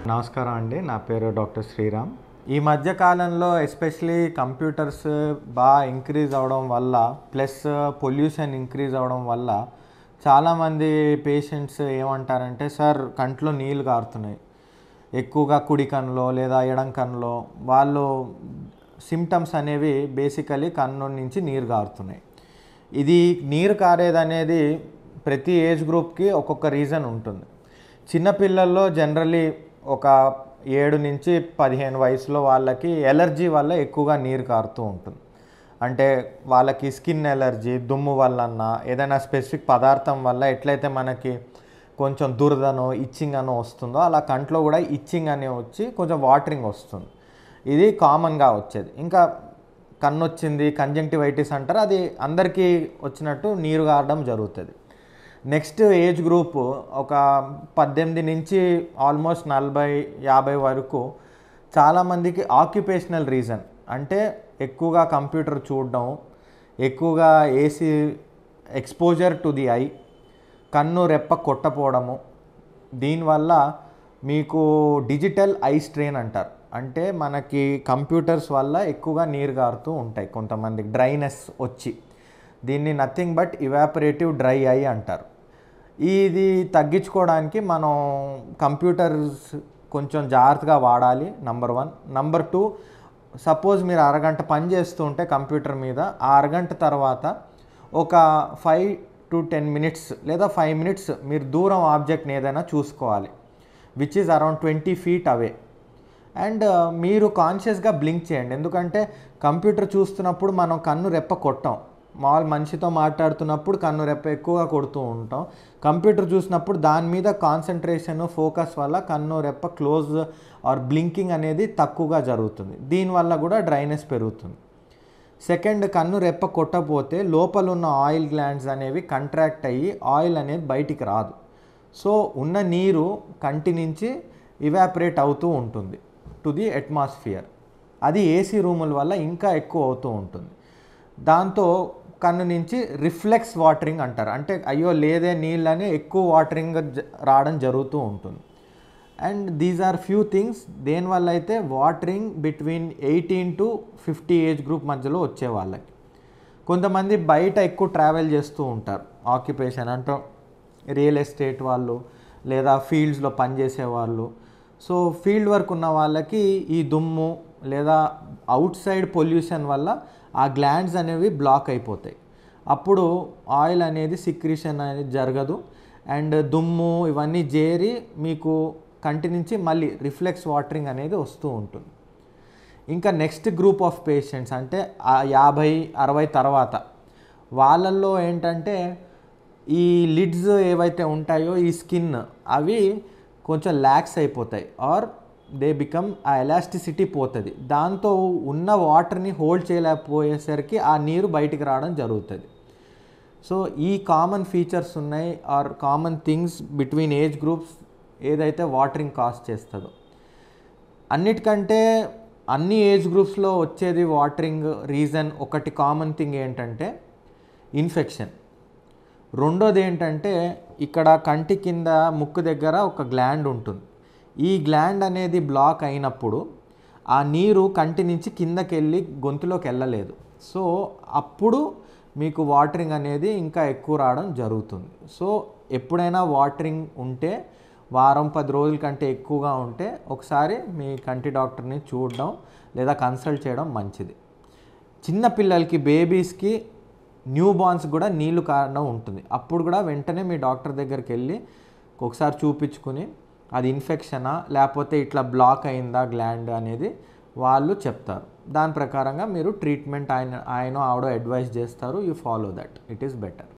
నమస్కారం అండి. నా పేరు డాక్టర్ శ్రీరామ్. ఈ మధ్య కాలంలో ఎస్పెషలీ కంప్యూటర్స్ బాగా ఇంక్రీజ్ అవ్వడం వల్ల ప్లస్ పొల్యూషన్ ఇంక్రీజ్ అవ్వడం వల్ల చాలామంది పేషెంట్స్ ఏమంటారంటే, సార్ కంట్లో నీళ్ళు కారుతున్నాయి, ఎక్కువగా కుడి కన్నులో లేదా ఎడం కన్నులో వాళ్ళు సిమ్టమ్స్ అనేవి బేసికలీ కన్ను నుంచి నీరు కారుతున్నాయి. ఇది నీరు కారేదనేది ప్రతి ఏజ్ గ్రూప్కి ఒక్కొక్క రీజన్ ఉంటుంది. చిన్నపిల్లల్లో జనరలీ ఒక 7 నుంచి 15 వయసులో వాళ్ళకి ఎలర్జీ వల్ల ఎక్కువగా నీరు కారుతూ ఉంటుంది. అంటే వాళ్ళకి స్కిన్ ఎలర్జీ, దుమ్ము వల్లన్నా ఏదైనా స్పెసిఫిక్ పదార్థం వల్ల ఎట్లయితే మనకి కొంచెం దురదనో ఇచ్చింగ్ అనో వస్తుందో అలా కంట్లో కూడా ఇచ్చింగ్ అనే వచ్చి కొంచెం వాటరింగ్ వస్తుంది. ఇది కామన్గా వచ్చేది. ఇంకా కన్ను వచ్చింది కంజంక్టివైటిస్ అంటారు, అది అందరికీ వచ్చినట్టు నీరు కారడం జరుగుతుంది. నెక్స్ట్ ఏజ్ గ్రూప్ ఒక 18 నుంచి ఆల్మోస్ట్ 40-50 వరకు చాలామందికి ఆక్యుపేషనల్ రీజన్, అంటే ఎక్కువగా కంప్యూటర్ చూడడం, ఎక్కువగా AC exposure to the I, కన్ను రెప్ప కొట్టపోవడము, దీనివల్ల మీకు డిజిటల్ ఐ స్ట్రెయిన్ అంటారు. అంటే మనకి కంప్యూటర్స్ వల్ల ఎక్కువగా నీరు కారుతూ ఉంటాయి కొంతమందికి, డ్రైనెస్ వచ్చి, దీన్ని నథింగ్ బట్ ఇవాపరేటివ్ డ్రై ఐ అంటారు. ఇది తగ్గించుకోవడానికి మనం కంప్యూటర్స్ కొంచెం జాగ్రత్తగా వాడాలి, నెంబర్ 1. నెంబర్ 2, సపోజ్ మీరు అరగంట పని చేస్తూ ఉంటే కంప్యూటర్ మీద, ఆ అరగంట తర్వాత ఒక 5 to 10 మినిట్స్ లేదా 5 మినిట్స్ మీరు దూరం ఆబ్జెక్ట్ని ఏదైనా చూసుకోవాలి, which is around 20 feet away. And మీరు కాన్షియస్గా బ్లింక్ చేయండి. ఎందుకంటే కంప్యూటర్ చూస్తున్నప్పుడు మనం కన్ను రెప్ప కొట్టాం, మామూలు మనిషితో మాట్లాడుతున్నప్పుడు కన్ను రెప్ప ఎక్కువగా కొడుతూ ఉంటాం. కంప్యూటర్ చూసినప్పుడు దాని మీద కాన్సన్ట్రేషన్ ఫోకస్ వల్ల కన్ను రెప్ప క్లోజ్ ఆర్ బ్లింకింగ్ అనేది తక్కువగా జరుగుతుంది. దీనివల్ల కూడా డ్రైనెస్ పెరుగుతుంది. సెకండ్, కన్ను రెప్ప కొట్టకపోతే లోపల ఉన్న ఆయిల్ గ్లాండ్స్ అనేవి కంట్రాక్ట్ అయ్యి ఆయిల్ అనేది బయటికి రాదు. సో ఉన్న నీరు కంటి నుంచి ఇవాపరేట్ అవుతూ ఉంటుంది టు ది అట్మాస్ఫియర్. అది ఏసీ రూముల వల్ల ఇంకా ఎక్కువ అవుతూ ఉంటుంది. దాంతో కన్ను నుంచి రిఫ్లెక్స్ వాటరింగ్ అంటారు, అంటే అయ్యో లేదే నీళ్ళని ఎక్కువ వాటరింగ్ రావడం జరుగుతూ ఉంటుంది. And these are few things దేనివల్ల అయితే watering between 18 to 50 age group మధ్యలో వచ్చే వాళ్ళకి. కొంతమంది బయట ఎక్కువ ట్రావెల్ చేస్తూ ఉంటారు, ఆక్యుపేషన్ అంటే రియల్ ఎస్టేట్ వాళ్ళు లేదా ఫీల్డ్స్లో పనిచేసే వాళ్ళు. సో ఫీల్డ్ వర్క్ ఉన్న వాళ్ళకి ఈ దుమ్ము లేదా అవుట్ సైడ్ పొల్యూషన్ వల్ల ఆ గ్లాండ్స్ అనేవి బ్లాక్ అయిపోతాయి. అప్పుడు ఆయిల్ అనేది సిక్రీషన్ అనేది జరగదు, అండ్ దుమ్ము ఇవన్నీ చేరి మీకు కంటి నుంచి మళ్ళీ రిఫ్లెక్స్ వాటరింగ్ అనేది వస్తూ ఉంటుంది. ఇంకా నెక్స్ట్ గ్రూప్ ఆఫ్ పేషెంట్స్ అంటే 50-60 తర్వాత వాళ్ళల్లో ఏంటంటే ఈ లిడ్స్ ఏవైతే ఉంటాయో ఈ స్కిన్ అవి కొంచెం ల్యాక్స్ అయిపోతాయి, ఆర్ దే బికమ్ ఆ ఎలాస్టిసిటీ పోతుంది. దాంతో ఉన్న వాటర్ని హోల్డ్ చేయలేకపోయేసరికి ఆ నీరు బయటికి రావడం జరుగుతుంది. సో ఈ కామన్ ఫీచర్స్ ఉన్నాయి or common things between age groups ఏదైతే వాటరింగ్ కాజ్ చేస్తుందో. అన్నిటికంటే అన్ని ఏజ్ గ్రూప్స్లో వచ్చేది వాటరింగ్ రీజన్ ఒకటి కామన్ థింగ్ ఏంటంటే ఇన్ఫెక్షన్. రెండోది ఏంటంటే ఇక్కడ కంటి కింద ముక్కు దగ్గర ఒక గ్లాండ్ ఉంటుంది. ఈ గ్లాండ్ అనేది బ్లాక్ అయినప్పుడు ఆ నీరు కంటి నుంచి కిందకి వెళ్ళి గొంతులోకి వెళ్ళలేదు. సో అప్పుడు మీకు వాటరింగ్ అనేది ఇంకా ఎక్కువ రావడం జరుగుతుంది. సో ఎప్పుడైనా వాటరింగ్ ఉంటే వారం 10 రోజుల కంటే ఎక్కువగా ఉంటే ఒకసారి మీ కంటి డాక్టర్ని చూడడం లేదా కన్సల్ట్ చేయడం మంచిది. చిన్నపిల్లలకి బేబీస్కి న్యూ బార్న్స్ కూడా నీళ్లు కారణం ఉంటుంది. అప్పుడు కూడా వెంటనే మీ డాక్టర్ దగ్గరికి వెళ్ళి ఒకసారి చూపించుకుని అది ఇన్ఫెక్షనా లేకపోతే ఇట్లా బ్లాక్ అయిందా గ్లాండ్ అనేది వాళ్ళు చెప్తారు. దాని ప్రకారంగా మీరు ట్రీట్మెంట్ ఆయన ఆవిడ అడ్వైస్ చేస్తారు. You follow that, it is better.